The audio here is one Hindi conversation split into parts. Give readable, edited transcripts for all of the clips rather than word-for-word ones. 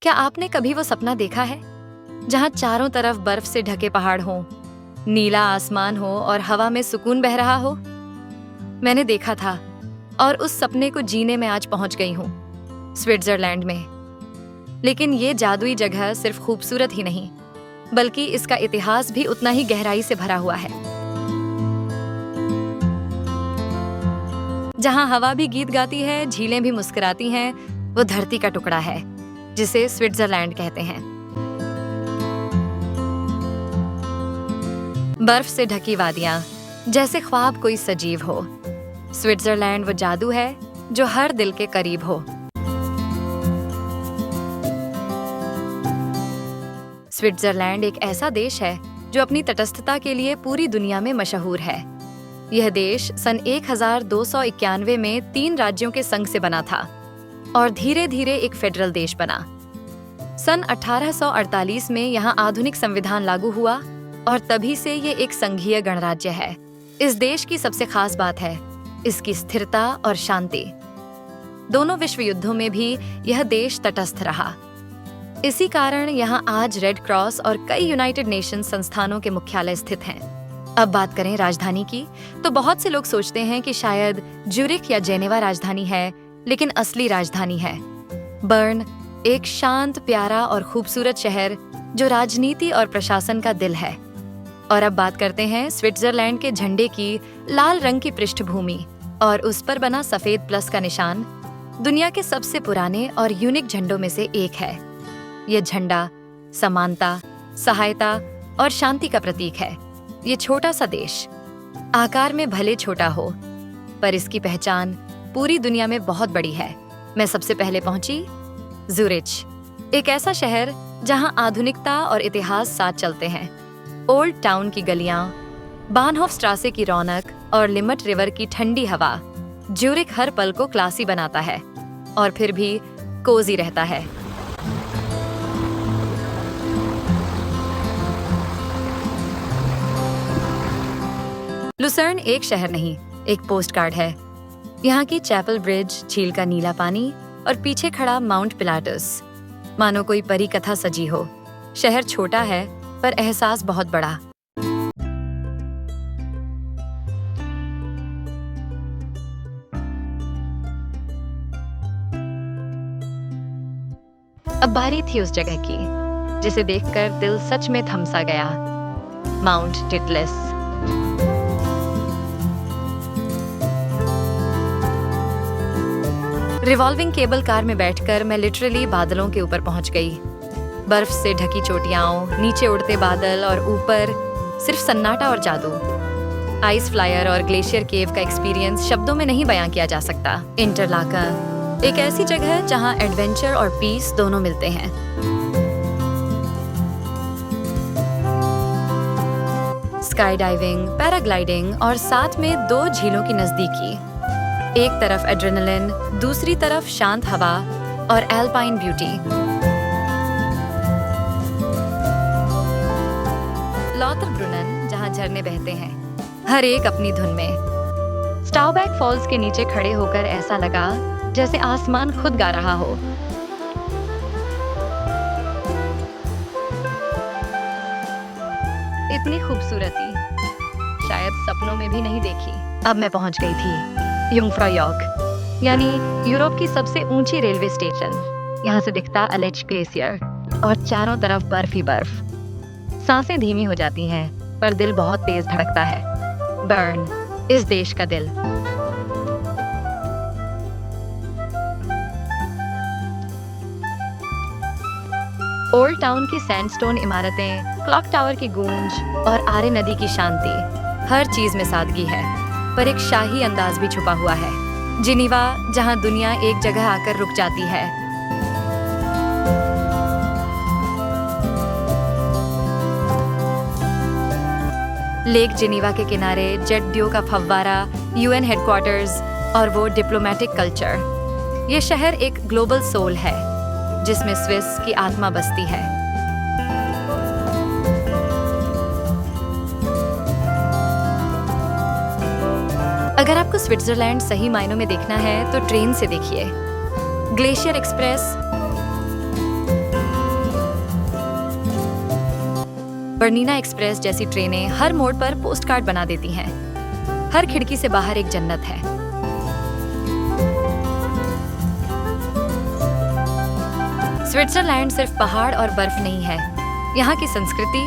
क्या आपने कभी वो सपना देखा है जहां चारों तरफ बर्फ से ढके पहाड़ हों, नीला आसमान हो और हवा में सुकून बह रहा हो? मैंने देखा था और उस सपने को जीने में आज पहुंच गई हूं, स्विट्जरलैंड में। लेकिन ये जादुई जगह सिर्फ खूबसूरत ही नहीं, बल्कि इसका इतिहास भी उतना ही गहराई से भरा हुआ है। जहां हवा भी गीत गाती है, झीलें भी मुस्कुराती हैं, वो धरती का टुकड़ा है जिसे स्विट्जरलैंड कहते हैं। बर्फ से ढकी वादियां, जैसे ख्वाब कोई सजीव हो। स्विट्जरलैंड वो जादू है जो हर दिल के करीब हो। स्विट्जरलैंड एक ऐसा देश है जो अपनी तटस्थता के लिए पूरी दुनिया में मशहूर है। यह देश सन 1291 में 3 राज्यों के संघ से बना था और धीरे धीरे एक फेडरल देश बना। सन 1848 में यहाँ आधुनिक संविधान लागू हुआ और तभी से ये एक संघीय गणराज्य है। इस देश की सबसे खास बात है इसकी स्थिरता और शांति। दोनों विश्व युद्धों में भी यह देश तटस्थ रहा। इसी कारण यहाँ आज रेड क्रॉस और कई यूनाइटेड नेशंस संस्थानों के मुख्यालय स्थित हैं। अब बात करें राजधानी की, तो बहुत से लोग सोचते हैं कि शायद ज्यूरिख या जेनेवा राजधानी है, लेकिन असली राजधानी है बर्न, एक शांत, प्यारा और खूबसूरत शहर जो राजनीति और प्रशासन का दिल है। और अब बात करते हैं स्विट्जरलैंड के झंडे की। लाल रंग की पृष्ठभूमि और उस पर बना सफेद प्लस का निशान दुनिया के सबसे पुराने और यूनिक झंडों में से एक है। यह झंडा समानता, सहायता और शांति का प्रतीक है। ये छोटा सा देश आकार में भले छोटा हो, पर इसकी पहचान पूरी दुनिया में बहुत बड़ी है। मैं सबसे पहले पहुंची ज्यूरिच, एक ऐसा शहर जहां आधुनिकता और इतिहास साथ चलते हैं। ओल्ड टाउन की गलियां, बानहोफ स्ट्रासे की रौनक और लिमट रिवर की ठंडी हवा ज्यूरिख हर पल को क्लासी बनाता है और फिर भी कोजी रहता है। लुसर्न एक शहर नहीं, एक पोस्टकार्ड है। यहाँ की चैपल ब्रिज, झील का नीला पानी और पीछे खड़ा माउंट पिलाटस, मानो कोई परी कथा सजी हो। शहर छोटा है पर एहसास बहुत बड़ा। अब बारी थी उस जगह की जिसे देखकर दिल सच में थम सा गया, mount Titlis. Revolving cable car में बैठकर मैं लिटरली बादलों के ऊपर पहुंच गई। बर्फ से ढकी चोटियां, नीचे उड़ते बादल और ऊपर सिर्फ सन्नाटा और जादू। आइस फ्लायर और ग्लेशियर केव का एक्सपीरियंस शब्दों में नहीं बयां किया जा सकता। इंटरलाकन एक ऐसी जगह है जहां एडवेंचर और पीस दोनों मिलते हैं। स्काई डाइविंग, पैराग्लाइडिंग और साथ में 2 झीलों की नजदीकी। एक तरफ एड्रेनलिन, दूसरी तरफ शांत हवा और एल्पाइन ब्यूटी। लॉथरब्रुनन, जहां झरने बहते हैं, हर एक अपनी धुन में। स्टाउबैक फॉल्स के नीचे खड़े होकर ऐसा लगा जैसे आसमान खुद गा रहा हो। इतनी खूबसूरती शायद सपनों में भी नहीं देखी। अब मैं पहुंच गई थी युंगफ्राउयॉर्क, यानी यूरोप की सबसे ऊंची रेलवे स्टेशन। यहाँ से दिखता अलेच ग्लेशियर और चारों तरफ बर्फ ही बर्फ। सांसें धीमी हो जाती हैं, पर दिल बहुत तेज धड़कता है। बर्न, इस देश का दिल। ओल्ड टाउन की सैंडस्टोन इमारतें, क्लॉक टावर की गूंज और आरे नदी की शांति, हर चीज में सादगी है, पर एक शाही अंदाज भी छुपा हुआ है। जिनीवा, जहां दुनिया एक जगह आकर रुक जाती है। लेक जिनीवा के किनारे जेट ड्यू का फव्वारा, यूएन हेडक्वार्टर्स और वो डिप्लोमेटिक कल्चर। ये शहर एक ग्लोबल सोल है जिसमें स्विस की आत्मा बसती है। अगर आपको स्विट्जरलैंड सही मायनों में देखना है तो ट्रेन से देखिए। ग्लेशियर एक्सप्रेस बर्निना एक्सप्रेस जैसी ट्रेनें हर मोड़ पर पोस्ट कार्ड बना देती हैं। हर खिड़की से बाहर एक जन्नत है। स्विट्जरलैंड सिर्फ पहाड़ और बर्फ नहीं है, यहाँ की संस्कृति,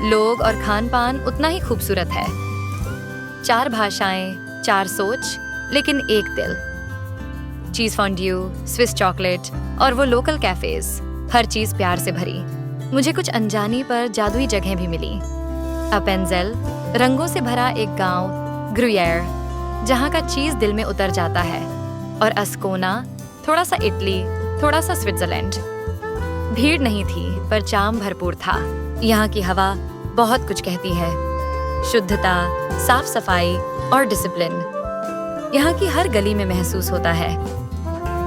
लोग और खान पान उतना ही खूबसूरत है। 4 भाषाएं, 4 सोच, लेकिन एक दिल। चीज फॉन्ड्यू, स्विस चॉकलेट और वो लोकल कैफेज, हर चीज प्यार से भरी। मुझे कुछ अनजानी पर जादुई जगह भी मिली। अपेंजेल, रंगों से भरा एक गांव, ग्रुयर, जहाँ का चीज दिल में उतर जाता है, और अस्कोना, थोड़ा सा इटली, थोड़ा सा स्विट्जरलैंड। भीड़ नहीं थी पर चार्म भरपूर था। यहाँ की हवा बहुत कुछ कहती है। शुद्धता, साफ सफाई और डिसिप्लिन यहाँ की हर गली में महसूस होता है।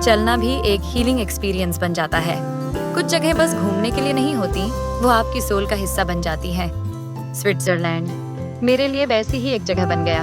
चलना भी एक हीलिंग एक्सपीरियंस बन जाता है। कुछ जगह बस घूमने के लिए नहीं होती, वो आपकी सोल का हिस्सा बन जाती है। स्विट्जरलैंड मेरे लिए वैसी ही एक जगह बन गया।